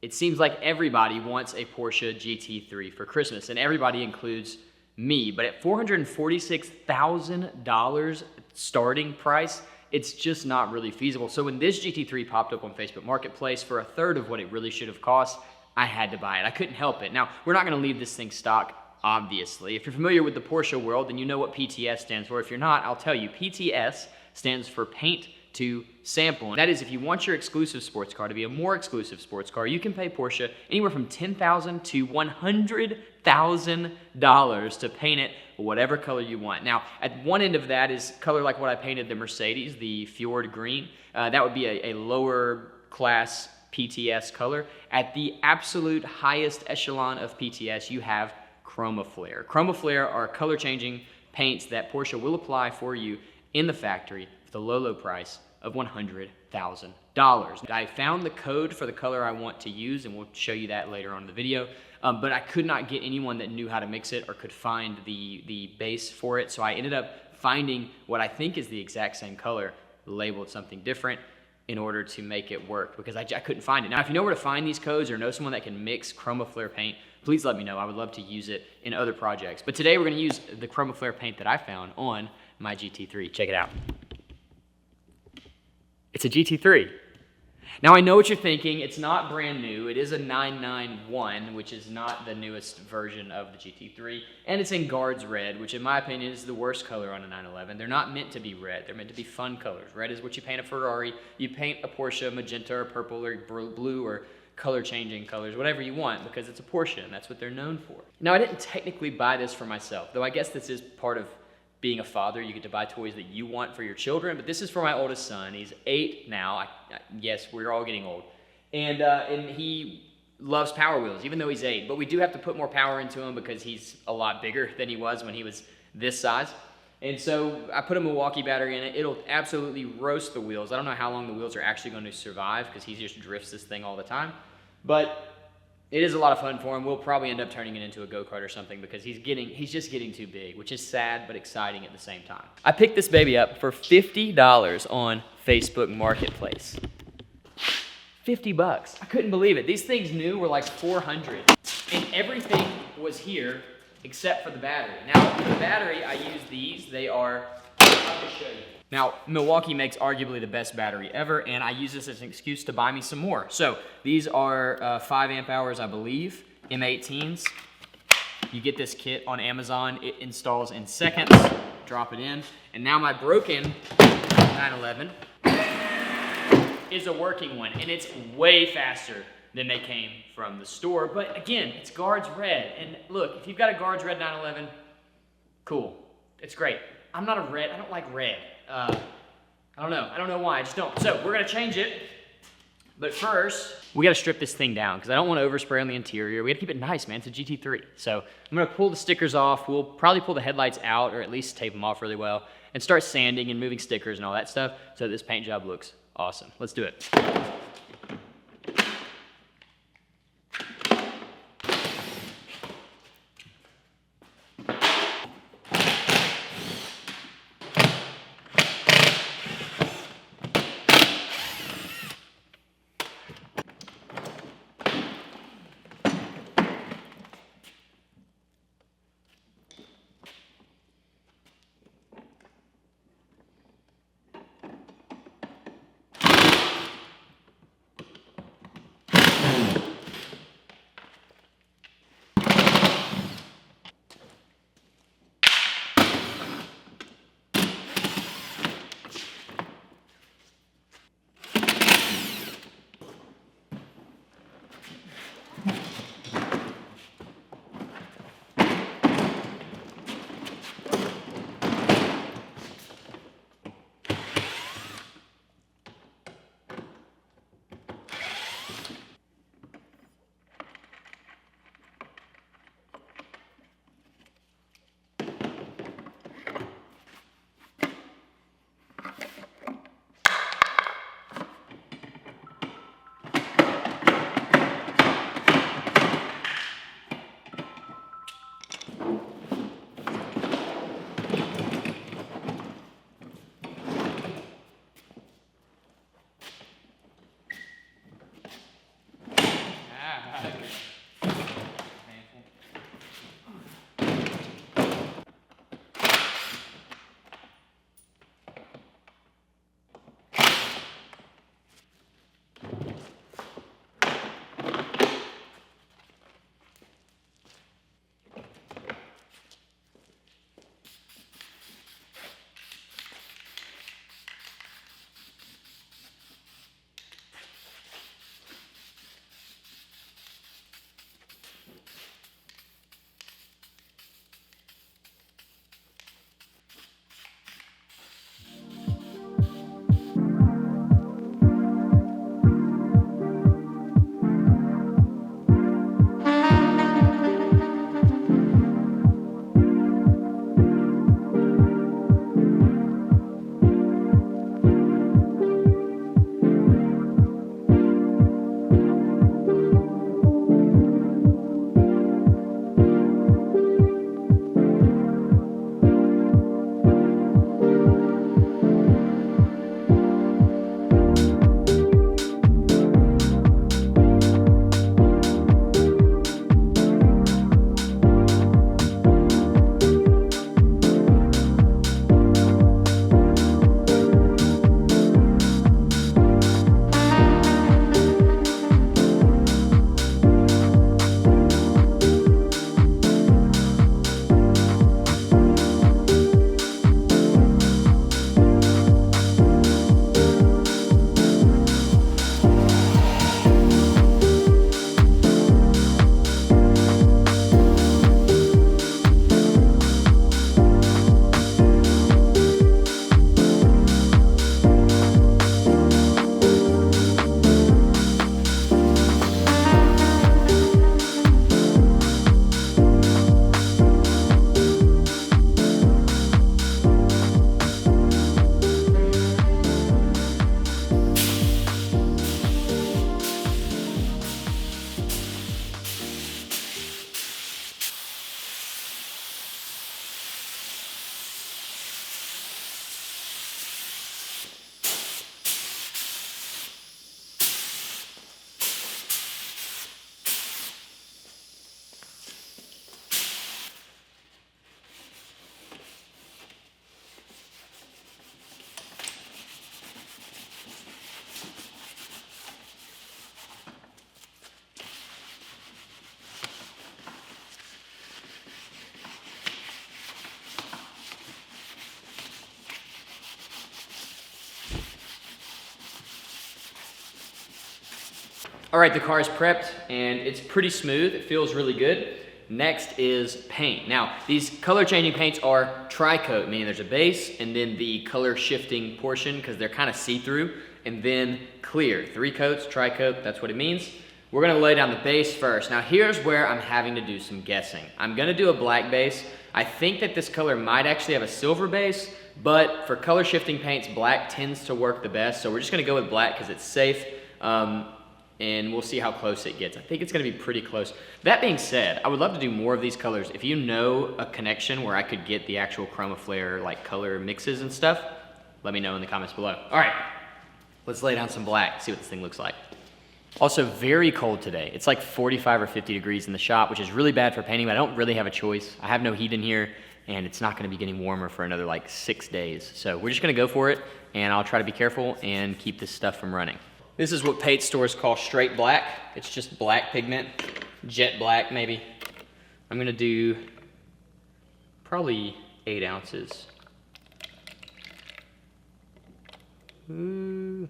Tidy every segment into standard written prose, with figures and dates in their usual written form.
it seems like everybody wants a Porsche GT3 for Christmas, and everybody includes me. But at $446,000 starting price, it's just not really feasible. So when this GT3 popped up on Facebook Marketplace for a third of what it really should have cost, I had to buy it. I couldn't help it. Now, we're not gonna leave this thing stock, obviously. If you're familiar with the Porsche world, then you know what PTS stands for. If you're not, I'll tell you. PTS stands for paint to sample. And that is, if you want your exclusive sports car to be a more exclusive sports car, you can pay Porsche anywhere from $10,000 to $100,000 to paint it whatever color you want. Now, at one end of that is color like what I painted the Mercedes, the Fjord Green. That would be a lower class PTS color. At the absolute highest echelon of PTS, you have Chroma Flare. Chroma Flare are color changing paints that Porsche will apply for you in the factory for the low price of $100,000. I found the code for the color I want to use, and we'll show you that later on in the video. But I could not get anyone that knew how to mix it or could find the base for it. So I ended up finding what I think is the exact same color, labeled something different, in order to make it work, because I couldn't find it. Now, if you know where to find these codes or know someone that can mix Chroma Flare paint, please let me know. I would love to use it in other projects. But today we're gonna use the Chroma Flare paint that I found on my GT3. Check it out. It's a GT3. Now, I know what you're thinking. It's not brand new. It is a 991, which is not the newest version of the GT3. And it's in Guards Red, which in my opinion is the worst color on a 911. They're not meant to be red. They're meant to be fun colors. Red is what you paint a Ferrari. You paint a Porsche magenta or purple or blue or color changing colors, whatever you want, because it's a Porsche and that's what they're known for. Now, I didn't technically buy this for myself, though I guess this is part of being a father. You get to buy toys that you want for your children, but this is for my oldest son. He's 8 now. Yes, we're all getting old. And he loves Power Wheels, even though he's 8. But we do have to put more power into him because he's a lot bigger than he was when he was this size. And so I put a Milwaukee battery in it. It'll absolutely roast the wheels. I don't know how long the wheels are actually going to survive because he just drifts this thing all the time. But it is a lot of fun for him. We'll probably end up turning it into a go-kart or something because he's just getting too big, which is sad but exciting at the same time. I picked this baby up for $50 on Facebook Marketplace. 50 bucks. I couldn't believe it. These things new were like 400. And everything was here except for the battery. Now, for the battery, I use these. They are, I'll just show you. Now, Milwaukee makes arguably the best battery ever, and I use this as an excuse to buy me some more. So these are 5 amp hours, I believe, M18s. You get this kit on Amazon. It installs in seconds. Drop it in. And now my broken 911 is a working one, and it's way faster than they came from the store. But again, it's Guards Red. And look, if you've got a Guards Red 911, cool. It's great. I don't like red. I don't know why, I just don't. So we're gonna change it, but first, we gotta strip this thing down because I don't wanna overspray on the interior. We gotta keep it nice, man, it's a GT3. So I'm gonna pull the stickers off. We'll probably pull the headlights out or at least tape them off really well and start sanding and moving stickers and all that stuff so this paint job looks awesome. Let's do it. All right, the car is prepped and it's pretty smooth. It feels really good. Next is paint. Now, these color changing paints are tri-coat, meaning there's a base and then the color shifting portion because they're kind of see-through, and then clear. 3 coats, tri-coat, that's what it means. We're gonna lay down the base first. Now here's where I'm having to do some guessing. I'm gonna do a black base. I think that this color might actually have a silver base, but for color shifting paints, black tends to work the best. So we're just gonna go with black because it's safe. And we'll see how close it gets. I think it's gonna be pretty close. That being said, I would love to do more of these colors. If you know a connection where I could get the actual Chroma Flare like color mixes and stuff, let me know in the comments below. All right, let's lay down some black, see what this thing looks like. Also very cold today. It's like 45 or 50 degrees in the shop, which is really bad for painting, but I don't really have a choice. I have no heat in here, and it's not gonna be getting warmer for another like 6 days. So we're just gonna go for it, and I'll try to be careful and keep this stuff from running. This is what paint stores call straight black. It's just black pigment, jet black maybe. I'm gonna do probably 8 ounces. Ooh.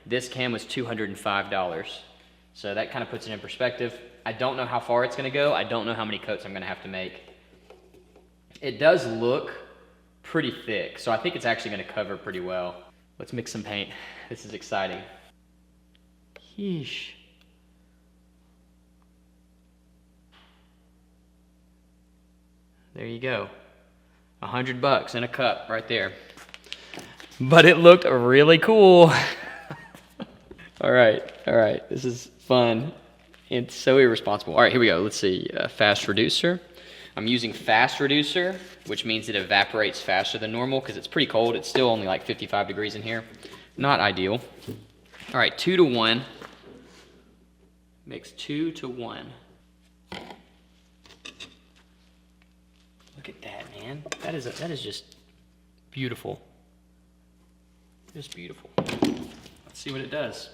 This can was $205. So that kind of puts it in perspective. I don't know how far it's gonna go. I don't know how many coats I'm gonna have to make. It does look pretty thick, so I think it's actually gonna cover pretty well. Let's mix some paint. This is exciting. Yeesh. There you go. $100 in a cup right there. But it looked really cool. All right, this is fun. It's so irresponsible. All right, here we go. Let's see, fast reducer. I'm using fast reducer, which means it evaporates faster than normal because it's pretty cold. It's still only like 55 degrees in here. Not ideal. All right, 2 to 1. Mix 2 to 1. Look at that, man. That is just beautiful. Just beautiful. Let's see what it does.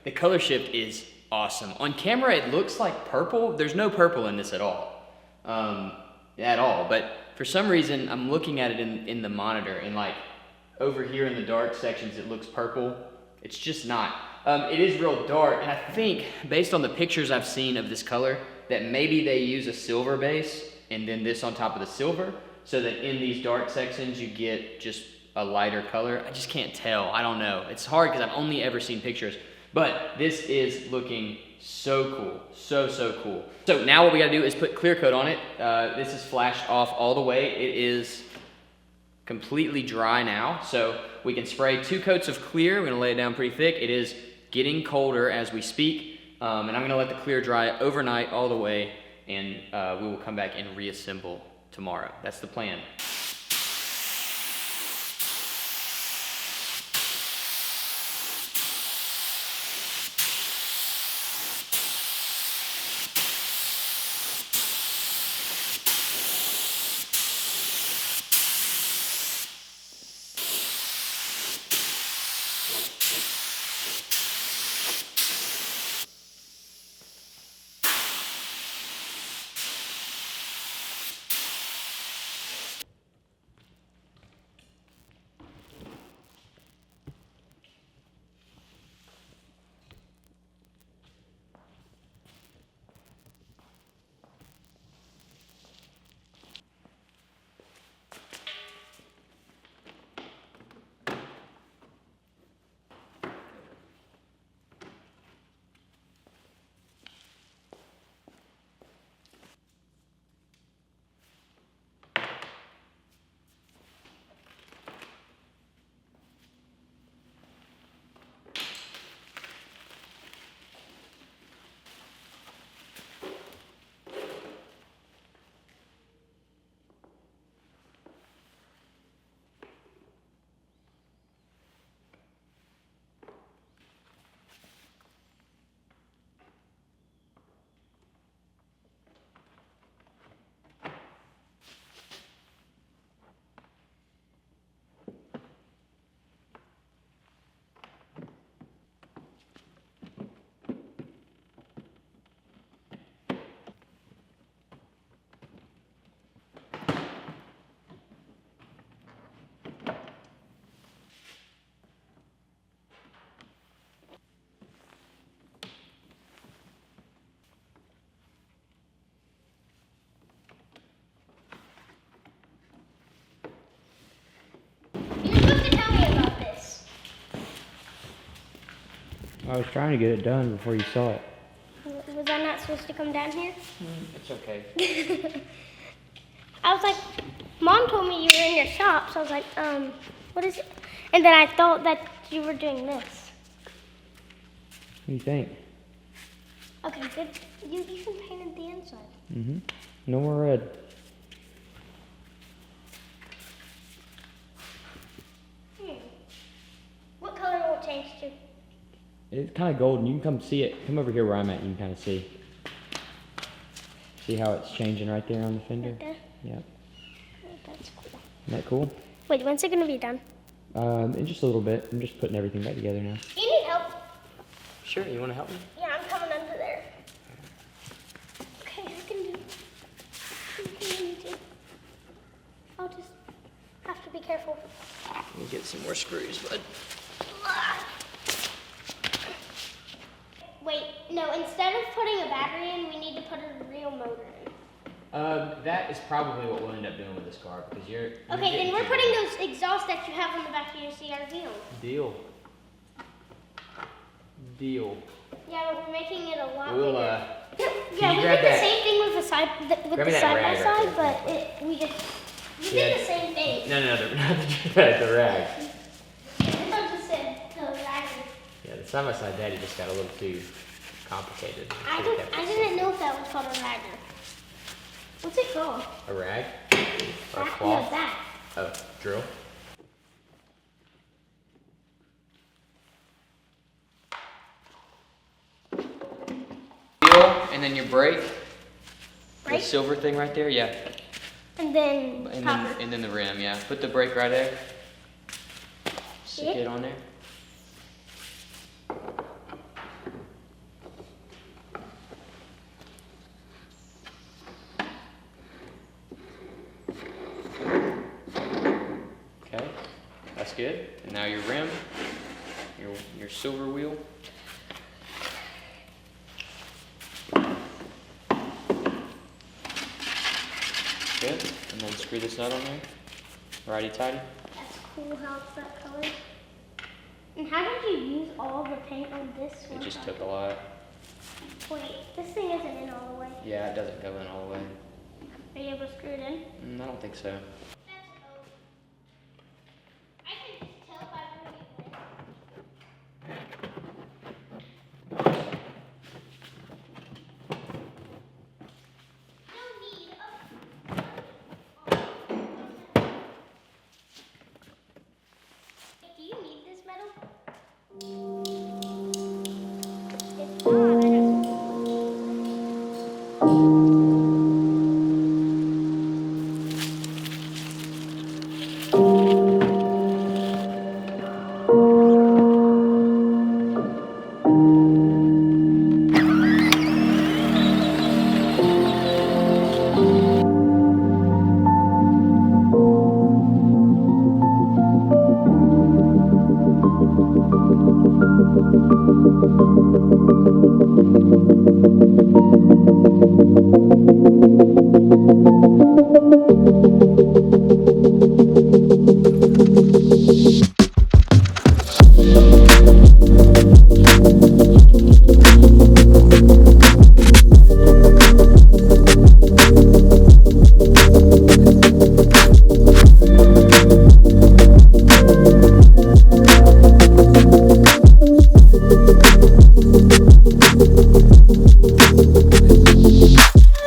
The color shift is awesome. On camera, it looks like purple. There's no purple in this at all. But for some reason, I'm looking at it in the monitor, and like over here in the dark sections, it looks purple. It's just not. It is real dark, and I think based on the pictures I've seen of this color, that maybe they use a silver base and then this on top of the silver, so that in these dark sections, you get just a lighter color. I just can't tell. I don't know. It's hard because I've only ever seen pictures. But this is looking so cool, so cool. So now what we gotta do is put clear coat on it. This is flashed off all the way. It is completely dry now. So we can spray 2 coats of clear. We're gonna lay it down pretty thick. It is getting colder as we speak. And I'm gonna let the clear dry overnight all the way, and we will come back and reassemble tomorrow. That's the plan. I was trying to get it done before you saw it. Was I not supposed to come down here? It's okay. I was like, Mom told me you were in your shop, so I was like, what is it? And then I thought that you were doing this. What do you think? Okay, good. You even painted the inside. Mm-hmm. No more red. What color will it change to? It's kind of golden. You can come see it. Come over here where I'm at. You can kind of see. See how it's changing right there on the fender? Right there? Yep. Oh, that's cool. Isn't that cool? Wait, when's it gonna be done? In just a little bit. I'm just putting everything back together now. Do you need help? Sure. You want to help me? Yeah, I'm coming under there. Okay, I can do. I'll just have to be careful. Let me get some more screws, bud. Wait, no, instead of putting a battery in, we need to put a real motor in. That is probably what we'll end up doing with this car because you're Okay, then we're putting those exhausts that you have on the back of your CRV on. Deal. Yeah, but we're making it a lot We'll, bigger. Can Yeah, you we grab did the that- same thing with the side Grab me that by rag right side, there. but we did the same thing. No, not the rag. I thought you said the rag. Yeah, the side by side daddy just got a little too complicated. I didn't know if that was called a ragger. What's it called? A rag? Or a No, cloth? that. Oh, drill. And then your brake. Brake? The silver thing right there, yeah. And then copper. And then the rim, yeah. Put the brake right there. Stick it on there. Okay, that's good. And now your rim, your silver wheel. Good. And then screw this nut on there. Righty tighty. That's cool how it's that color. And how did you use all the paint on this one? It just took a lot. Wait, this thing isn't in all the way. Yeah, it doesn't go in all the way. Are you able to screw it in? I don't think so.